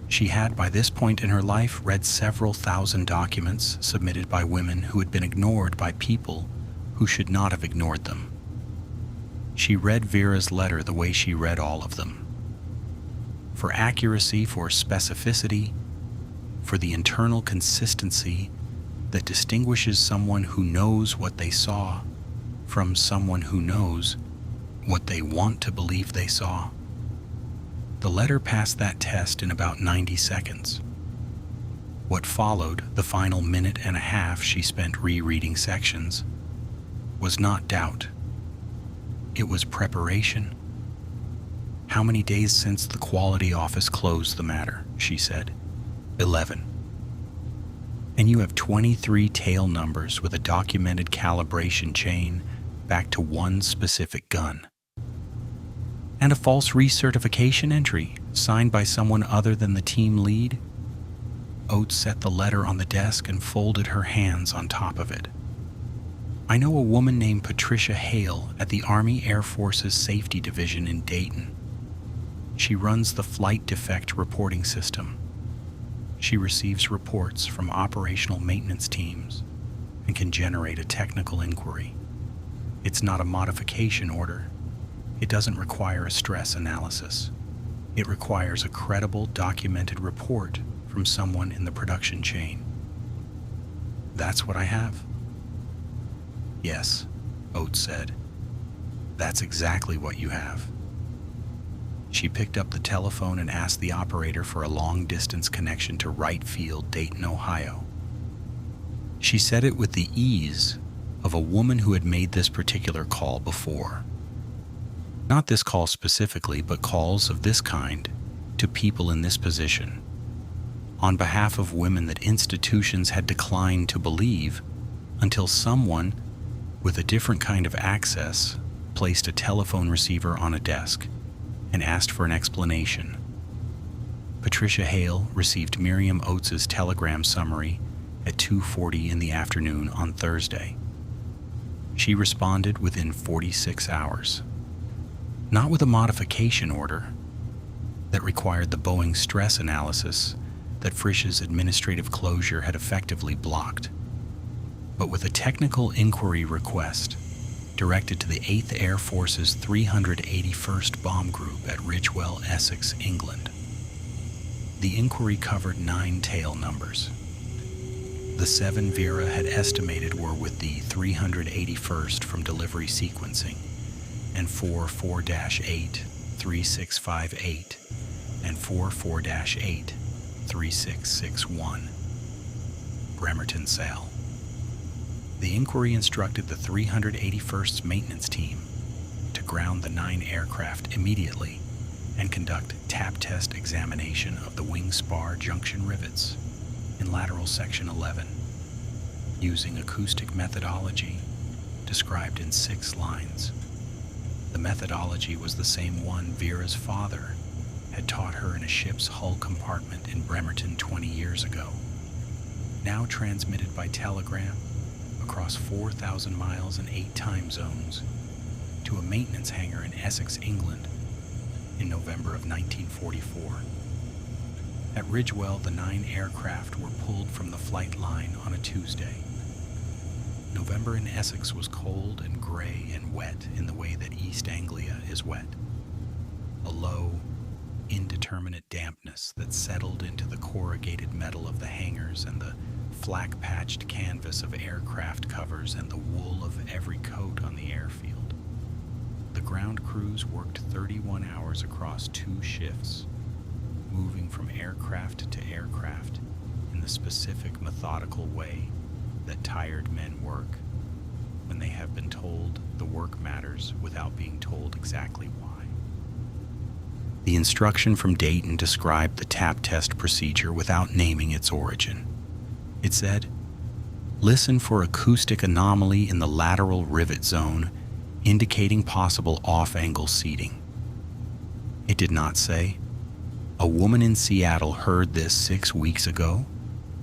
A: She had, by this point in her life, read several thousand documents submitted by women who had been ignored by people who should not have ignored them. She read Vera's letter the way she read all of them. For accuracy, for specificity, for the internal consistency that distinguishes someone who knows what they saw from someone who knows what they want to believe they saw. The letter passed that test in about 90 seconds. What followed, the final minute and a half she spent rereading sections, was not doubt. It was preparation. "How many days since the quality office closed the matter?" she said. 11. "And you have 23 tail numbers with a documented calibration chain back to one specific gun. And a false recertification entry signed by someone other than the team lead?" Oates set the letter on the desk and folded her hands on top of it. "I know a woman named Patricia Hale at the Army Air Force's Safety Division in Dayton. She runs the flight defect reporting system. She receives reports from operational maintenance teams and can generate a technical inquiry. It's not a modification order. It doesn't require a stress analysis. It requires a credible, documented report from someone in the production chain." "That's what I have." "Yes," Oates said. "That's exactly what you have." She picked up the telephone and asked the operator for a long-distance connection to Wright Field, Dayton, Ohio. She said it with the ease of a woman who had made this particular call before. Not this call specifically, but calls of this kind to people in this position, on behalf of women that institutions had declined to believe until someone with a different kind of access placed a telephone receiver on a desk and asked for an explanation. Patricia Hale received Miriam Oates' telegram summary at 2:40 in the afternoon on Thursday. She responded within 46 hours. Not with a modification order that required the Boeing stress analysis that Frisch's administrative closure had effectively blocked, but with a technical inquiry request directed to the 8th Air Force's 381st Bomb Group at Ridgewell, Essex, England. The inquiry covered 9 tail numbers. The 7 Vera had estimated were with the 381st from delivery sequencing, and 4-4-8, 3658, and 4-4-8, 3661. Bremerton Sale. The inquiry instructed the 381st's maintenance team to ground the 9 aircraft immediately and conduct tap test examination of the wing spar junction rivets in lateral section 11 using acoustic methodology described in 6 lines. The methodology was the same one Vera's father had taught her in a ship's hull compartment in Bremerton 20 years ago, now transmitted by telegram across 4,000 miles and 8 time zones to a maintenance hangar in Essex, England, in November of 1944. At Ridgewell, the 9 aircraft were pulled from the flight line on a Tuesday. November in Essex was cold and gray and wet in the way that East Anglia is wet. A low, indeterminate dampness that settled into the corrugated metal of the hangars and the flak-patched canvas of aircraft covers and the wool of every coat on the airfield. The ground crews worked 31 hours across 2 shifts, moving from aircraft to aircraft in the specific methodical way that tired men work when they have been told the work matters without being told exactly why. The instruction from Dayton described the tap test procedure without naming its origin. It said, "Listen for acoustic anomaly in the lateral rivet zone, indicating possible off-angle seating." It did not say, "A woman in Seattle heard this 6 weeks ago,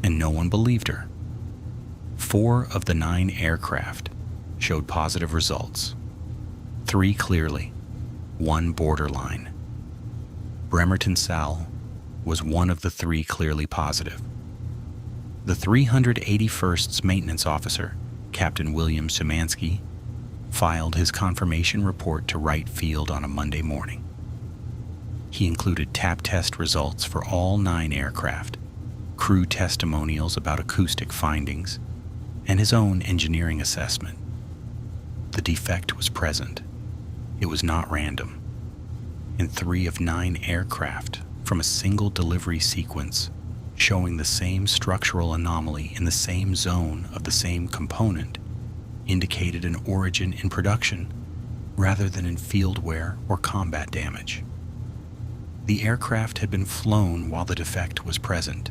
A: and no one believed her." 4 of the 9 aircraft showed positive results. 3 clearly, 1 borderline. Bremerton Sal was one of the 3 clearly positive. The 381st's maintenance officer, Captain William Szymanski, filed his confirmation report to Wright Field on a Monday morning. He included tap test results for all 9 aircraft, crew testimonials about acoustic findings, and his own engineering assessment. The defect was present. It was not random. In 3 of 9 aircraft from a single delivery sequence showing the same structural anomaly in the same zone of the same component indicated an origin in production rather than in field wear or combat damage. The aircraft had been flown while the defect was present.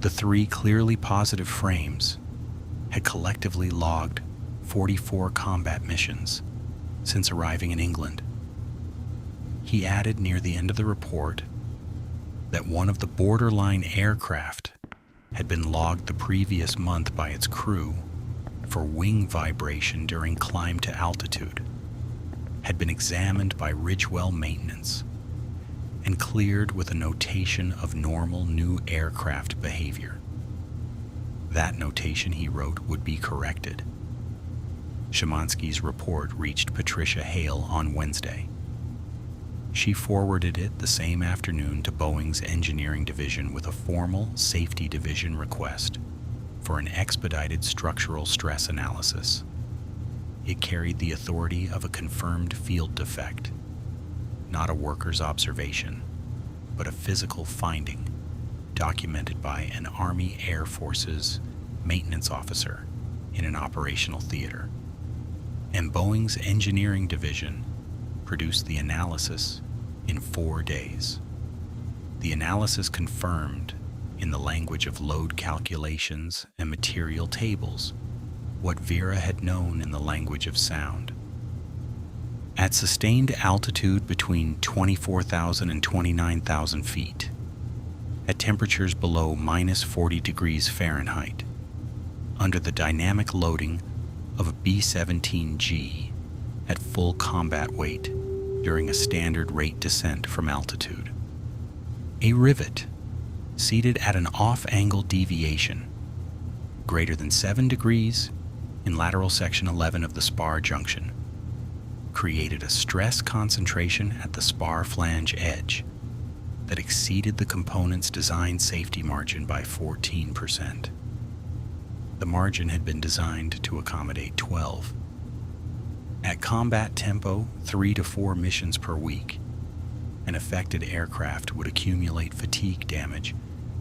A: The 3 clearly positive frames had collectively logged 44 combat missions since arriving in England. He added near the end of the report that one of the borderline aircraft had been logged the previous month by its crew for wing vibration during climb to altitude, had been examined by Ridgewell Maintenance, and cleared with a notation of normal new aircraft behavior. That notation, he wrote, would be corrected. Szymanski's report reached Patricia Hale on Wednesday. She forwarded it the same afternoon to Boeing's engineering division with a formal safety division request for an expedited structural stress analysis. It carried the authority of a confirmed field defect, not a worker's observation, but a physical finding documented by an Army Air Forces maintenance officer in an operational theater. And Boeing's engineering division produced the analysis in 4 days. The analysis confirmed, in the language of load calculations and material tables, what Vera had known in the language of sound. At sustained altitude between 24,000 and 29,000 feet, at temperatures below minus 40 degrees Fahrenheit, under the dynamic loading of a B-17G at full combat weight during a standard rate descent from altitude. A rivet, seated at an off-angle deviation greater than 7 degrees in lateral section 11 of the spar junction, created a stress concentration at the spar flange edge that exceeded the component's design safety margin by 14%. The margin had been designed to accommodate 12. At combat tempo, 3 to 4 missions per week, an affected aircraft would accumulate fatigue damage,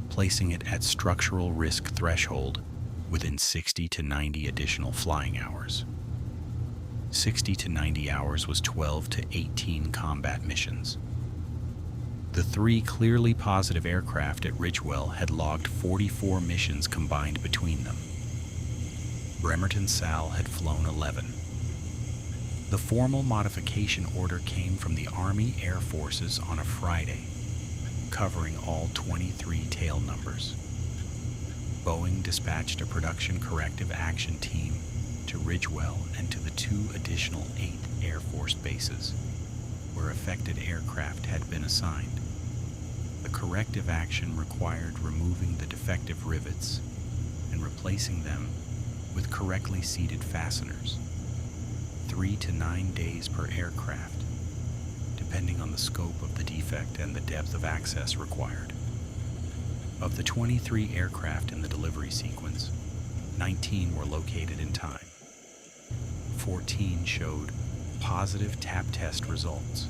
A: placing it at structural risk threshold within 60 to 90 additional flying hours. 60 to 90 hours was 12 to 18 combat missions. The 3 clearly positive aircraft at Ridgewell had logged 44 missions combined between them. Bremerton Sal had flown 11. The formal modification order came from the Army Air Forces on a Friday, covering all 23 tail numbers. Boeing dispatched a production corrective action team to Ridgewell and to the 2 additional 8 Air Force bases, where affected aircraft had been assigned. The corrective action required removing the defective rivets and replacing them with correctly seated fasteners, 3 to 9 days per aircraft, depending on the scope of the defect and the depth of access required. Of the 23 aircraft in the delivery sequence, 19 were located in time. 14 showed positive tap test results.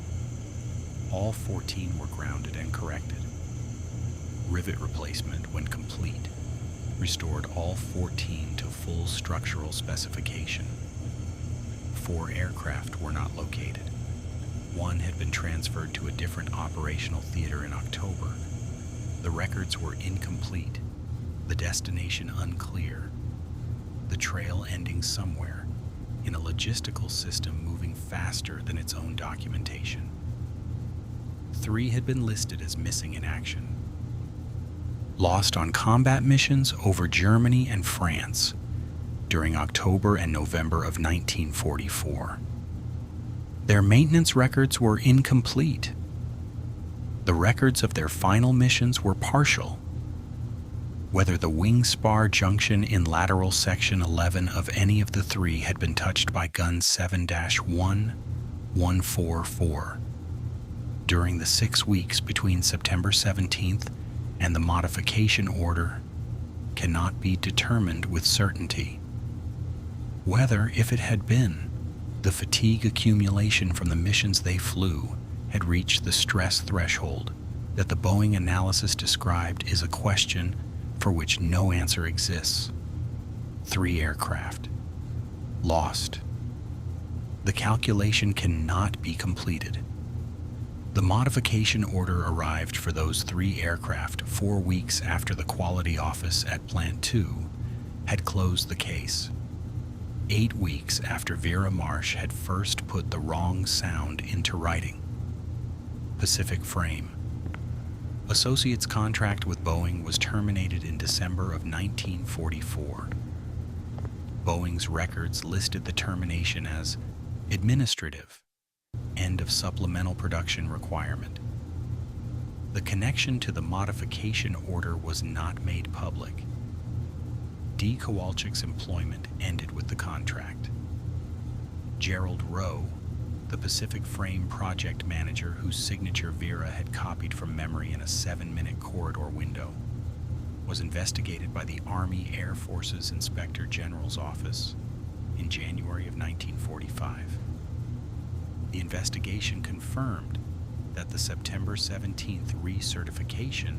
A: All 14 were grounded and corrected. Rivet replacement, when complete, restored all 14 to full structural specification. 4 aircraft were not located. 1 had been transferred to a different operational theater in October. The records were incomplete, the destination unclear, the trail ending somewhere in a logistical system moving faster than its own documentation. 3 had been listed as missing in action. Lost on combat missions over Germany and France during October and November of 1944. Their maintenance records were incomplete. The records of their final missions were partial. Whether the wing spar junction in lateral section 11 of any of the 3 had been touched by gun 7-1144 during the 6 weeks between September 17th and the modification order cannot be determined with certainty. Whether, if it had been, the fatigue accumulation from the missions they flew had reached the stress threshold that the Boeing analysis described is a question for which no answer exists. 3 aircraft lost. The calculation cannot be completed. The modification order arrived for those 3 aircraft 4 weeks after the quality office at Plant 2 had closed the case. 8 weeks after Vera Marsh had first put the wrong sound into writing. Pacific Frame. Associates' contract with Boeing was terminated in December of 1944. Boeing's records listed the termination as administrative, end of supplemental production requirement. The connection to the modification order was not made public. D. Kowalczyk's employment ended with the contract. Gerald Rowe, the Pacific Frame project manager whose signature Vera had copied from memory in a 7-minute corridor window, was investigated by the Army Air Force's Inspector General's office in January of 1945. The investigation confirmed that the September 17th recertification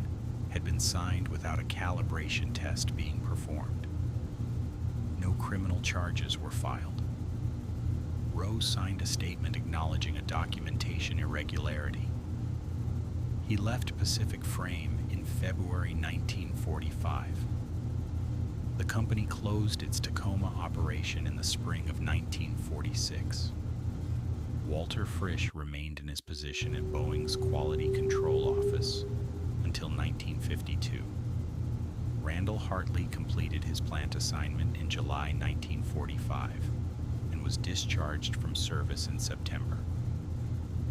A: had been signed without a calibration test being performed. No criminal charges were filed. Rowe signed a statement acknowledging a documentation irregularity. He left Pacific Frame in February 1945. The company closed its Tacoma operation in the spring of 1946. Walter Frisch remained in his position at Boeing's Quality Control Office until 1952. Randall Hartley completed his plant assignment in July 1945 and was discharged from service in September.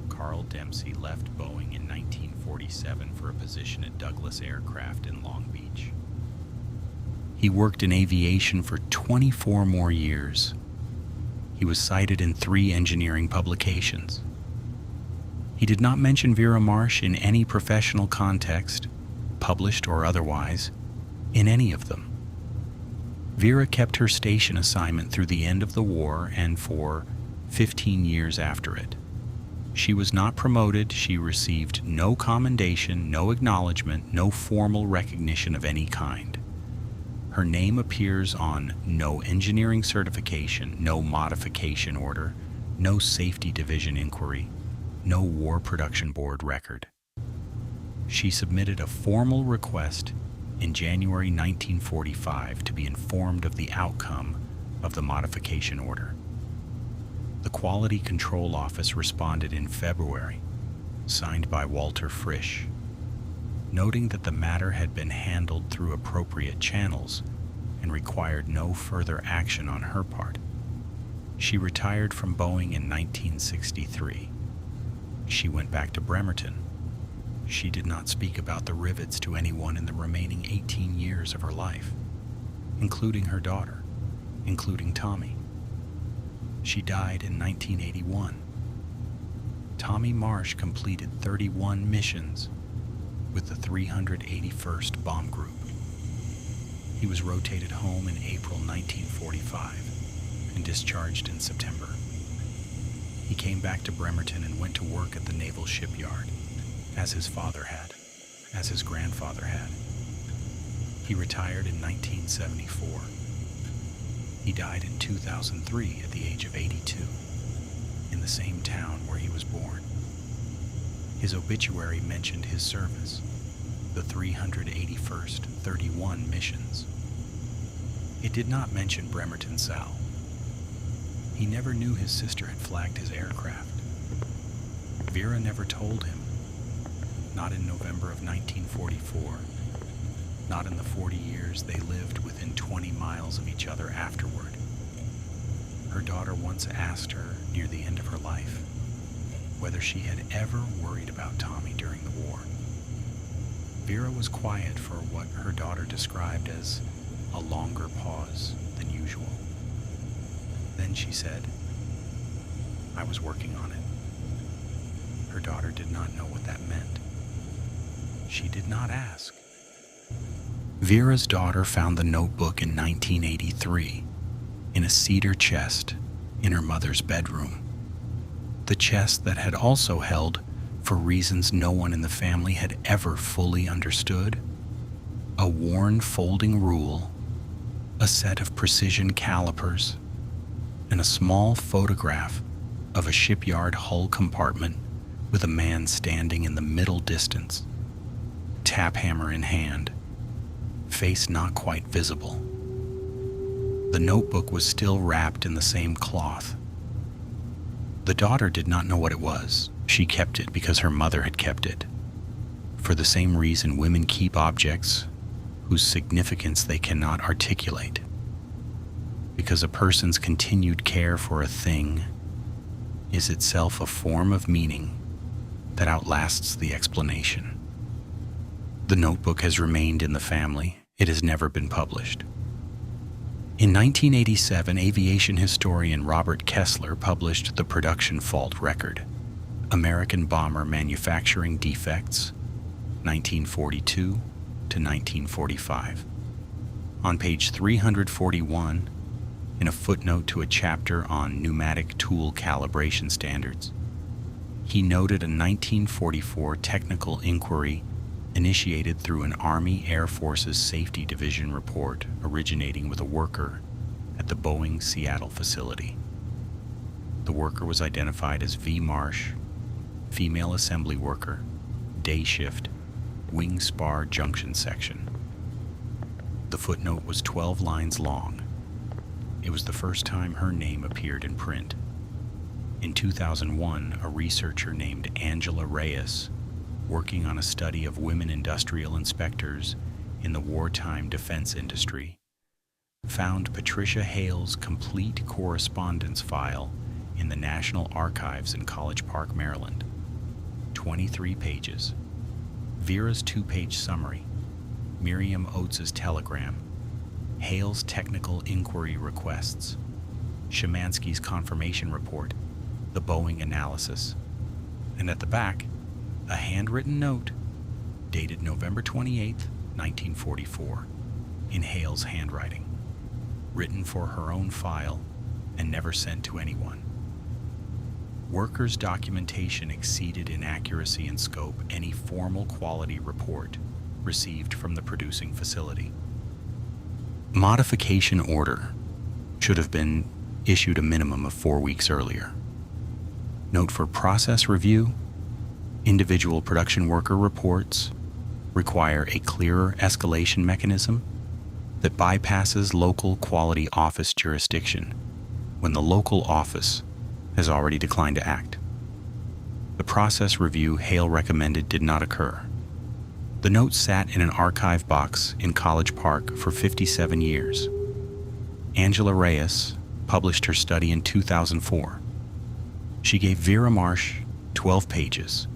A: Carl Dempsey left Boeing in 1947 for a position at Douglas Aircraft in Long Beach. He worked in aviation for 24 more years. He was cited in 3 engineering publications. He did not mention Vera Marsh in any professional context, published or otherwise, in any of them. Vera kept her station assignment through the end of the war and for 15 years after it. She was not promoted, she received no commendation, no acknowledgement, no formal recognition of any kind. Her name appears on no engineering certification, no modification order, no safety division inquiry, no War Production Board record. She submitted a formal request in January 1945 to be informed of the outcome of the modification order. The Quality Control Office responded in February, signed by Walter Frisch. Noting that the matter had been handled through appropriate channels and required no further action on her part, she retired from Boeing in 1963. She went back to Bremerton. She did not speak about the rivets to anyone in the remaining 18 years of her life, including her daughter, including Tommy. She died in 1981. Tommy Marsh completed 31 missions with the 381st Bomb Group. He was rotated home in April 1945 and discharged in September. He came back to Bremerton and went to work at the Naval Shipyard, as his father had, as his grandfather had. He retired in 1974. He died in 2003 at the age of 82, in the same town where he was born. His obituary mentioned his service, the 381st 31 missions. It did not mention Bremerton Sal. He never knew his sister had flagged his aircraft. Vera never told him, not in November of 1944, not in the 40 years they lived within 20 miles of each other afterward. Her daughter once asked her, near the end of her life, whether she had ever worried about Tommy during the war. Vera was quiet for what her daughter described as a longer pause than usual. Then she said, "I was working on it." Her daughter did not know what that meant. She did not ask. Vera's daughter found the notebook in 1983 in a cedar chest in her mother's bedroom. The chest that had also held, for reasons no one in the family had ever fully understood, a worn folding rule, a set of precision calipers, and a small photograph of a shipyard hull compartment with a man standing in the middle distance, tap hammer in hand, face not quite visible. The notebook was still wrapped in the same cloth. The daughter did not know what it was. She kept it because her mother had kept it. For the same reason women keep objects whose significance they cannot articulate. Because a person's continued care for a thing is itself a form of meaning that outlasts the explanation. The notebook has remained in the family. It has never been published. In 1987, aviation historian Robert Kessler published the production fault record, American Bomber Manufacturing Defects, 1942 to 1945. On page 341, in a footnote to a chapter on pneumatic tool calibration standards, he noted a 1944 technical inquiry initiated through an Army Air Forces Safety Division report originating with a worker at the Boeing Seattle facility. The worker was identified as V. Marsh, female assembly worker, day shift, wing spar junction section. The footnote was 12 lines long. It was the first time her name appeared in print. In 2001, a researcher named Angela Reyes, working on a study of women industrial inspectors in the wartime defense industry, found Patricia Hale's complete correspondence file in the National Archives in College Park, Maryland. 23 pages. Vera's 2-page summary, Miriam Oates' telegram, Hale's technical inquiry requests, Szymanski's confirmation report, the Boeing analysis, and at the back, a handwritten note dated November 28, 1944, in Hale's handwriting, written for her own file and never sent to anyone. Workers' documentation exceeded in accuracy and scope any formal quality report received from the producing facility. Modification order should have been issued a minimum of 4 weeks earlier. Note for process review, individual production worker reports require a clearer escalation mechanism that bypasses local quality office jurisdiction when the local office has already declined to act. The process review Hale recommended did not occur. The note sat in an archive box in College Park for 57 years. Angela Reyes published her study in 2004. She gave Vera Marsh 12 pages.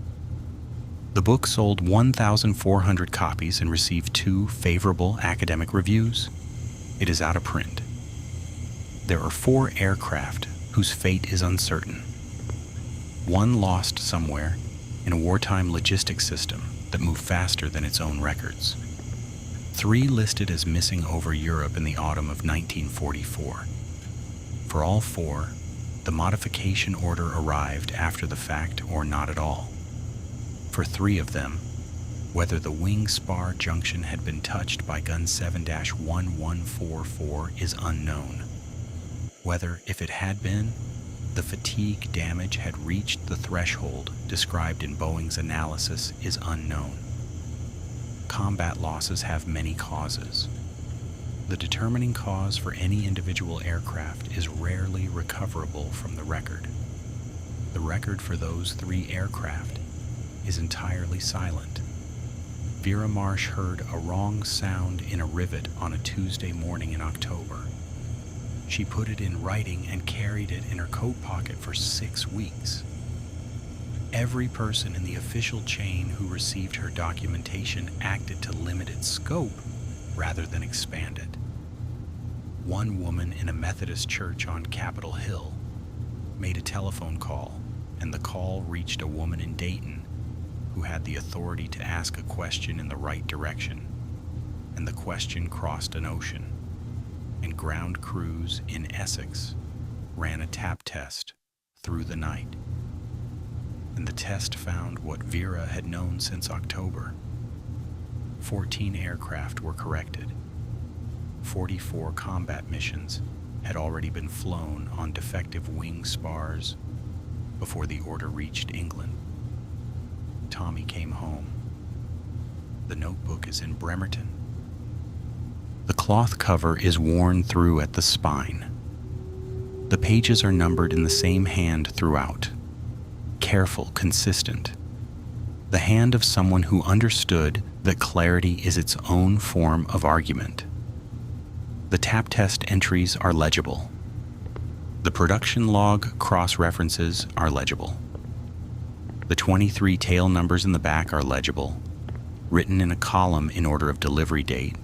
A: The book sold 1,400 copies and received 2 favorable academic reviews. It is out of print. There are 4 aircraft whose fate is uncertain. 1 lost somewhere in a wartime logistics system that moved faster than its own records. 3 listed as missing over Europe in the autumn of 1944. For all 4, the modification order arrived after the fact or not at all. For 3 of them, whether the wing spar junction had been touched by gun 7-1144 is unknown. Whether, if it had been, the fatigue damage had reached the threshold described in Boeing's analysis is unknown. Combat losses have many causes. The determining cause for any individual aircraft is rarely recoverable from the record. The record for those 3 aircraft is entirely silent. Vera Marsh heard a wrong sound in a rivet on a Tuesday morning in October. She put it in writing and carried it in her coat pocket for 6 weeks. Every person in the official chain who received her documentation acted to limit its scope rather than expand it. One woman in a Methodist church on Capitol Hill made a telephone call, and the call reached a woman in Dayton who had the authority to ask a question in the right direction, and the question crossed an ocean, and ground crews in Essex ran a tap test through the night. And the test found what Vera had known since October. 14 aircraft were corrected. 44 combat missions had already been flown on defective wing spars before the order reached England. Tommy came home. The notebook is in Bremerton. The cloth cover is worn through at the spine. The pages are numbered in the same hand throughout. Careful, consistent. The hand of someone who understood that clarity is its own form of argument. The tap test entries are legible. The production log cross-references are legible. The 23 tail numbers in the back are legible, written in a column in order of delivery date,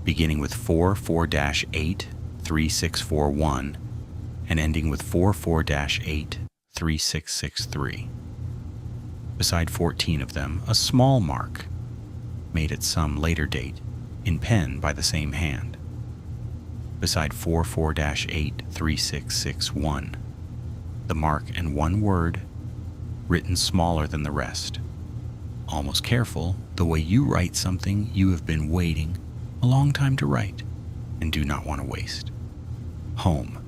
A: beginning with 44-83641 and ending with 44-83663. Beside 14 of them, a small mark, made at some later date, in pen by the same hand. Beside 44-83661, the mark and one word, written smaller than the rest. Almost careful, the way you write something you have been waiting a long time to write and do not want to waste. Home.